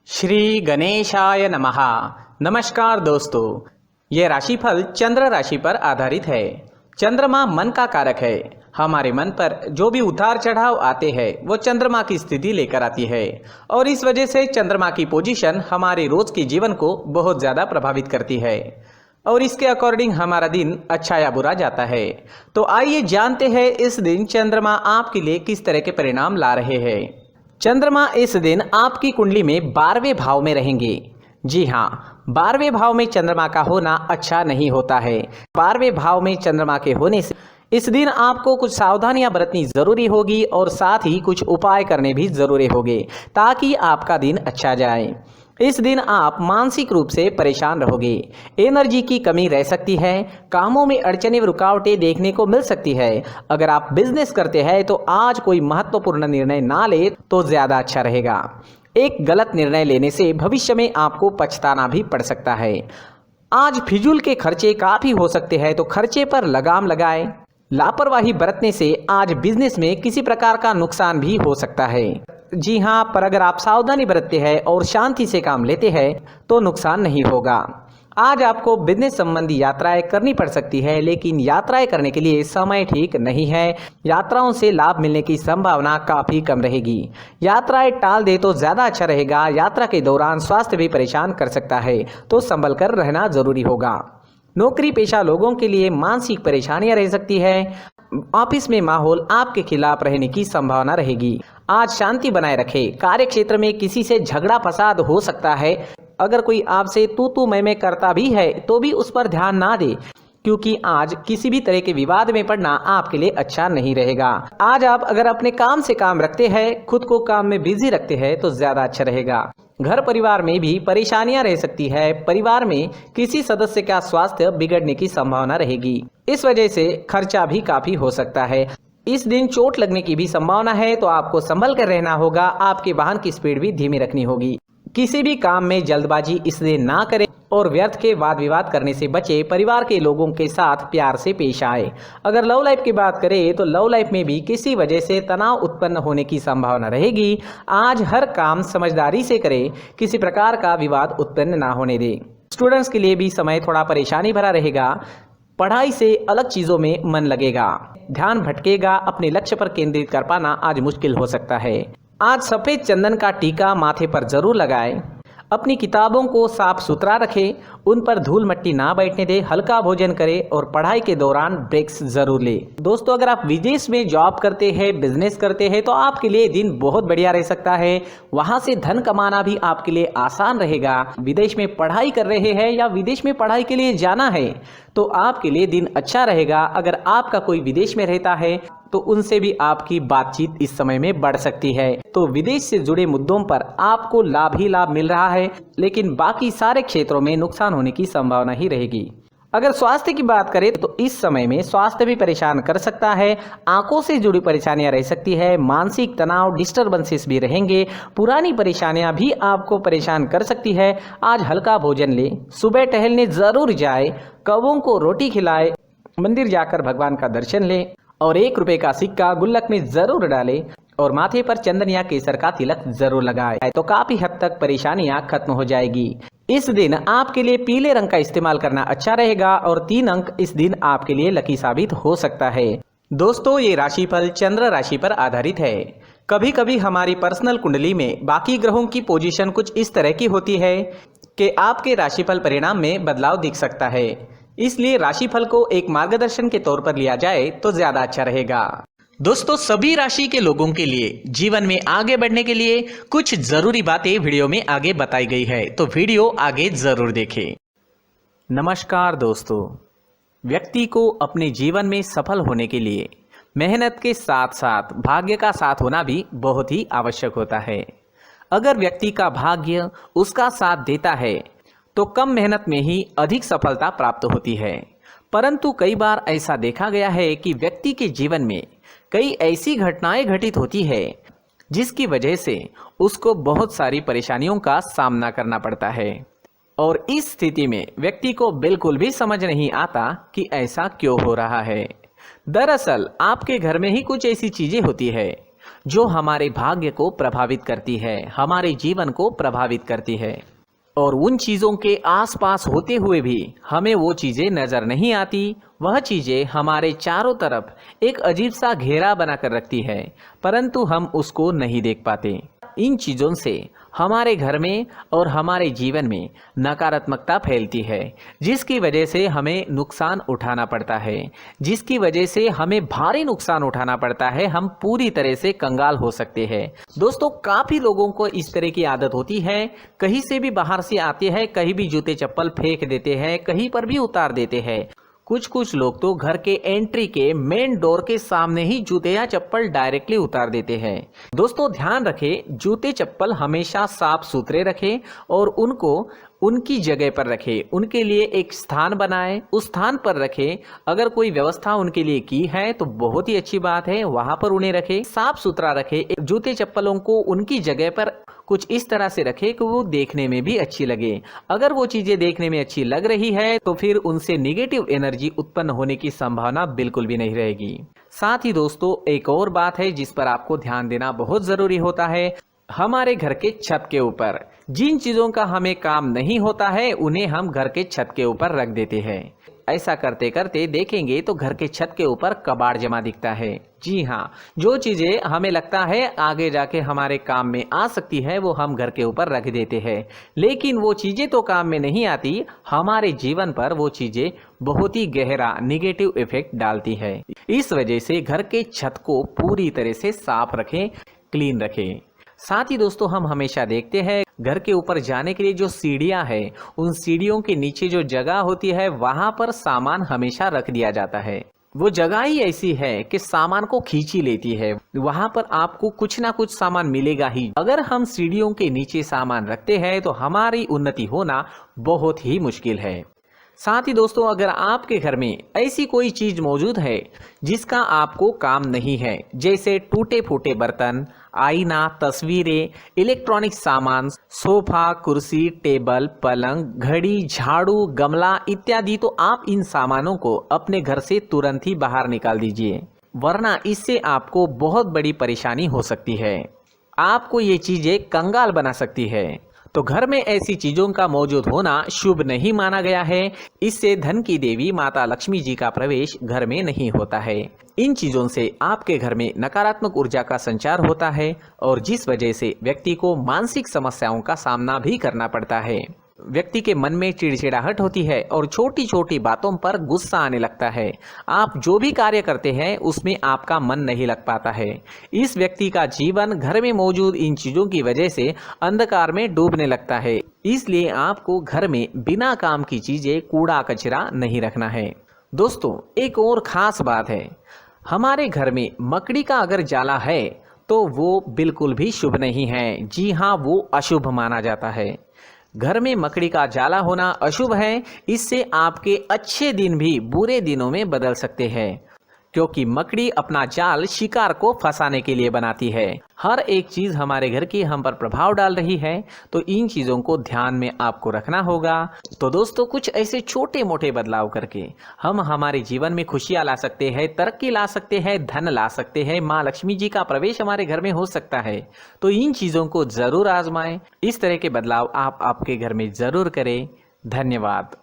श्री गणेशाय नमः। नमस्कार दोस्तों, ये राशिफल चंद्र राशि पर आधारित है। चंद्रमा मन का कारक है। हमारे मन पर जो भी उतार चढ़ाव आते हैं वो चंद्रमा की स्थिति लेकर आती है और इस वजह से चंद्रमा की पोजीशन हमारे रोज के जीवन को बहुत ज़्यादा प्रभावित करती है और इसके अकॉर्डिंग हमारा दिन अच्छा या बुरा जाता है। तो आइए जानते हैं इस दिन चंद्रमा आपके लिए किस तरह के परिणाम ला रहे हैं। चंद्रमा इस दिन आपकी कुंडली में 12वें भाव में रहेंगे। जी हाँ, 12वें भाव में चंद्रमा का होना अच्छा नहीं होता है। 12वें भाव में चंद्रमा के होने से इस दिन आपको कुछ सावधानियां बरतनी जरूरी होगी और साथ ही कुछ उपाय करने भी जरूरी होंगे ताकि आपका दिन अच्छा जाए। इस दिन आप मानसिक रूप से परेशान रहोगे, एनर्जी की कमी रह सकती है, कामों में अड़चनें व रुकावटें देखने को मिल सकती है। अगर आप बिजनेस करते हैं तो आज कोई महत्वपूर्ण निर्णय ना ले तो ज़्यादा अच्छा रहेगा। एक गलत निर्णय लेने से भविष्य में आपको पछताना भी पड़ सकता है। आज फिजूल के खर्चे काफ़ी हो सकते हैं, तो खर्चे पर लगाम लगाएं। लापरवाही बरतने से आज बिजनेस में किसी प्रकार का नुकसान भी हो सकता है। जी हाँ, पर अगर आप सावधानी बरतते हैं और शांति से काम लेते हैं तो नुकसान नहीं होगा। आज आपको बिजनेस संबंधी यात्राएं करनी पड़ सकती है, लेकिन यात्राएं करने के लिए समय ठीक नहीं है। यात्राओं से लाभ मिलने की संभावना काफ़ी कम रहेगी। यात्राएं टाल दे तो ज़्यादा अच्छा रहेगा। यात्रा के दौरान स्वास्थ्य भी परेशान कर सकता है, तो संभल कर रहना जरूरी होगा। नौकरी पेशा लोगों के लिए मानसिक परेशानियां रह सकती है। ऑफिस में माहौल आपके खिलाफ रहने की संभावना रहेगी। आज शांति बनाए रखें। कार्य क्षेत्र में किसी से झगड़ा फसाद हो सकता है। अगर कोई आपसे तू मैं करता भी है तो भी उस पर ध्यान ना दे, क्योंकि आज किसी भी तरह के विवाद में पड़ना आपके लिए अच्छा नहीं रहेगा। आज आप अगर अपने काम से काम रखते हैं, खुद को काम में बिजी रखते हैं तो ज्यादा अच्छा रहेगा। घर परिवार में भी परेशानियां रह सकती है। परिवार में किसी सदस्य का स्वास्थ्य बिगड़ने की संभावना रहेगी। इस वजह से खर्चा भी काफी हो सकता है। इस दिन चोट लगने की भी संभावना है, तो आपको संभल कर रहना होगा। आपके वाहन की स्पीड भी धीमी रखनी होगी। किसी भी काम में जल्दबाजी इसलिए ना करें और व्यर्थ के वाद विवाद करने से बचे। परिवार के लोगों के साथ प्यार से पेश आए। अगर लव लाइफ की बात करें तो लव लाइफ में भी किसी वजह से तनाव उत्पन्न होने की संभावना रहेगी। आज हर काम समझदारी से करें, किसी प्रकार का विवाद उत्पन्न ना होने दें। स्टूडेंट्स के लिए भी समय थोड़ा परेशानी भरा रहेगा। पढ़ाई से अलग चीज़ों में मन लगेगा, ध्यान भटकेगा। अपने लक्ष्य पर केंद्रित कर पाना आज मुश्किल हो सकता है। आज सफ़ेद चंदन का टीका माथे पर जरूर लगाएं। अपनी किताबों को साफ सुथरा रखें, उन पर धूल मिट्टी ना बैठने दें। हल्का भोजन करें और पढ़ाई के दौरान ब्रेक्स जरूर लें। दोस्तों, अगर आप विदेश में जॉब करते हैं, बिजनेस करते हैं तो आपके लिए दिन बहुत बढ़िया रह सकता है। वहां से धन कमाना भी आपके लिए आसान रहेगा। विदेश में पढ़ाई कर रहे हैं या विदेश में पढ़ाई के लिए जाना है तो आपके लिए दिन अच्छा रहेगा। अगर आपका कोई विदेश में रहता है तो उनसे भी आपकी बातचीत इस समय में बढ़ सकती है। तो विदेश से जुड़े मुद्दों पर आपको लाभ ही लाभ मिल रहा है, लेकिन बाकी सारे क्षेत्रों में नुकसान होने की संभावना ही रहेगी। अगर स्वास्थ्य की बात करें तो इस समय में स्वास्थ्य भी परेशान कर सकता है। आंखों से जुड़ी परेशानियां रह सकती है। मानसिक तनाव डिस्टर्बेंसेस भी रहेंगे। पुरानी परेशानियां भी आपको परेशान कर सकती है। आज हल्का भोजन लें, सुबह टहलने जरूर जाए, कौवों को रोटी खिलाए, मंदिर जाकर भगवान का दर्शन लें और 1 रुपए का सिक्का गुल्लक में जरूर डालें और माथे पर चंदन या केसर का तिलक जरूर लगाएं, तो काफी हद तक परेशानियां खत्म हो जाएगी। इस दिन आपके लिए पीले रंग का इस्तेमाल करना अच्छा रहेगा और 3 अंक इस दिन आपके लिए लकी साबित हो सकता है। दोस्तों, ये राशिफल चंद्र राशि पर आधारित है। कभी कभी हमारी पर्सनल कुंडली में बाकी ग्रहों की पोजीशन कुछ इस तरह की होती है कि आपके राशिफल परिणाम में बदलाव दिख सकता है। इसलिए राशिफल को एक मार्गदर्शन के तौर पर लिया जाए तो ज्यादा अच्छा रहेगा। दोस्तों, सभी राशि के लोगों के लिए जीवन में आगे बढ़ने के लिए कुछ जरूरी बातें वीडियो में आगे बताई गई है, तो वीडियो आगे जरूर देखें। नमस्कार दोस्तों, व्यक्ति को अपने जीवन में सफल होने के लिए मेहनत के साथ साथ भाग्य का साथ होना भी बहुत ही आवश्यक होता है। अगर व्यक्ति का भाग्य उसका साथ देता है तो कम मेहनत में ही अधिक सफलता प्राप्त होती है। परंतु कई बार ऐसा देखा गया है कि व्यक्ति के जीवन में कई ऐसी घटनाएं घटित होती है जिसकी वजह से उसको बहुत सारी परेशानियों का सामना करना पड़ता है और इस स्थिति में व्यक्ति को बिल्कुल भी समझ नहीं आता कि ऐसा क्यों हो रहा है। दरअसल आपके घर में ही कुछ ऐसी चीजें होती है जो हमारे भाग्य को प्रभावित करती है, हमारे जीवन को प्रभावित करती है। और उन चीज़ों के आसपास होते हुए भी हमें वो चीज़ें नज़र नहीं आती। वह चीज़ें हमारे चारों तरफ एक अजीब सा घेरा बनाकर रखती है, परंतु हम उसको नहीं देख पाते। इन चीज़ों से हमारे घर में और हमारे जीवन में नकारात्मकता फैलती है, जिसकी वजह से हमें नुकसान उठाना पड़ता है, जिसकी वजह से हमें भारी नुकसान उठाना पड़ता है। हम पूरी तरह से कंगाल हो सकते हैं। दोस्तों, काफ़ी लोगों को इस तरह की आदत होती है, कहीं से भी बाहर से आते हैं, कहीं भी जूते चप्पल फेंक देते हैं, कहीं पर भी उतार देते हैं। कुछ लोग तो घर के एंट्री के मेन डोर के सामने ही जूते या चप्पल डायरेक्टली उतार देते हैं। दोस्तों, ध्यान रखें, जूते चप्पल हमेशा साफ सुथरे रखें और उनको उनकी जगह पर रखें। उनके लिए एक स्थान बनाएं, उस स्थान पर रखें। अगर कोई व्यवस्था उनके लिए की है तो बहुत ही अच्छी बात है, वहां पर उन्हें रखें, साफ सुथरा रखें। जूते चप्पलों को उनकी जगह पर कुछ इस तरह से रखें कि वो देखने में भी अच्छी लगे। अगर वो चीजें देखने में अच्छी लग रही है तो फिर उनसे निगेटिव एनर्जी उत्पन्न होने की संभावना बिल्कुल भी नहीं रहेगी। साथ ही दोस्तों, एक और बात है जिस पर आपको ध्यान देना बहुत जरूरी होता है। हमारे घर के छत के ऊपर जिन चीजों का हमें काम नहीं होता है, उन्हें हम घर के छत के ऊपर रख देते हैं। ऐसा करते करते देखेंगे तो घर के छत के ऊपर कबाड़ जमा दिखता है। जी हाँ, जो चीजें हमें लगता है आगे जाके हमारे काम में आ सकती है, वो हम घर के ऊपर रख देते हैं, लेकिन वो चीजें तो काम में नहीं आती। हमारे जीवन पर वो चीजें बहुत ही गहरा निगेटिव इफेक्ट डालती है। इस वजह से घर के छत को पूरी तरह से साफ रखें, क्लीन रखें। साथ ही दोस्तों, हम हमेशा देखते हैं घर के ऊपर जाने के लिए जो सीढ़ियां हैं, उन सीढ़ियों के नीचे जो जगह होती है वहां पर सामान हमेशा रख दिया जाता है। वो जगह ही ऐसी है कि सामान को खींची लेती है। वहां पर आपको कुछ ना कुछ सामान मिलेगा ही। अगर हम सीढ़ियों के नीचे सामान रखते हैं तो हमारी उन्नति होना बहुत ही मुश्किल है। साथ ही दोस्तों, अगर आपके घर में ऐसी कोई चीज मौजूद है जिसका आपको काम नहीं है, जैसे टूटे फूटे बर्तन, आईना, तस्वीरें, इलेक्ट्रॉनिक सामान, सोफा, कुर्सी, टेबल, पलंग, घड़ी, झाड़ू, गमला इत्यादि, तो आप इन सामानों को अपने घर से तुरंत ही बाहर निकाल दीजिए, वरना इससे आपको बहुत बड़ी परेशानी हो सकती है। आपको ये चीजें कंगाल बना सकती है। तो घर में ऐसी चीजों का मौजूद होना शुभ नहीं माना गया है। इससे धन की देवी माता लक्ष्मी जी का प्रवेश घर में नहीं होता है। इन चीजों से आपके घर में नकारात्मक ऊर्जा का संचार होता है और जिस वजह से व्यक्ति को मानसिक समस्याओं का सामना भी करना पड़ता है। व्यक्ति के मन में चिड़चिड़ाहट होती है और छोटी छोटी बातों पर गुस्सा आने लगता है। आप जो भी कार्य करते हैं उसमें आपका मन नहीं लग पाता है। इस व्यक्ति का जीवन घर में मौजूद इन चीजों की वजह से अंधकार में डूबने लगता है। इसलिए आपको घर में बिना काम की चीजें, कूड़ा कचरा नहीं रखना है। दोस्तों, एक और खास बात है, हमारे घर में मकड़ी का अगर जाला है तो वो बिल्कुल भी शुभ नहीं है। जी हाँ, वो अशुभ माना जाता है। घर में मकड़ी का जाला होना अशुभ है। इससे आपके अच्छे दिन भी बुरे दिनों में बदल सकते हैं, क्योंकि मकड़ी अपना जाल शिकार को फंसाने के लिए बनाती है। हर एक चीज हमारे घर की हम पर प्रभाव डाल रही है, तो इन चीजों को ध्यान में आपको रखना होगा। तो दोस्तों, कुछ ऐसे छोटे मोटे बदलाव करके हम हमारे जीवन में खुशियां ला सकते हैं, तरक्की ला सकते हैं, धन ला सकते हैं, माँ लक्ष्मी जी का प्रवेश हमारे घर में हो सकता है। तो इन चीजों को जरूर आजमाएं। इस तरह के बदलाव आप आपके घर में जरूर करें। धन्यवाद।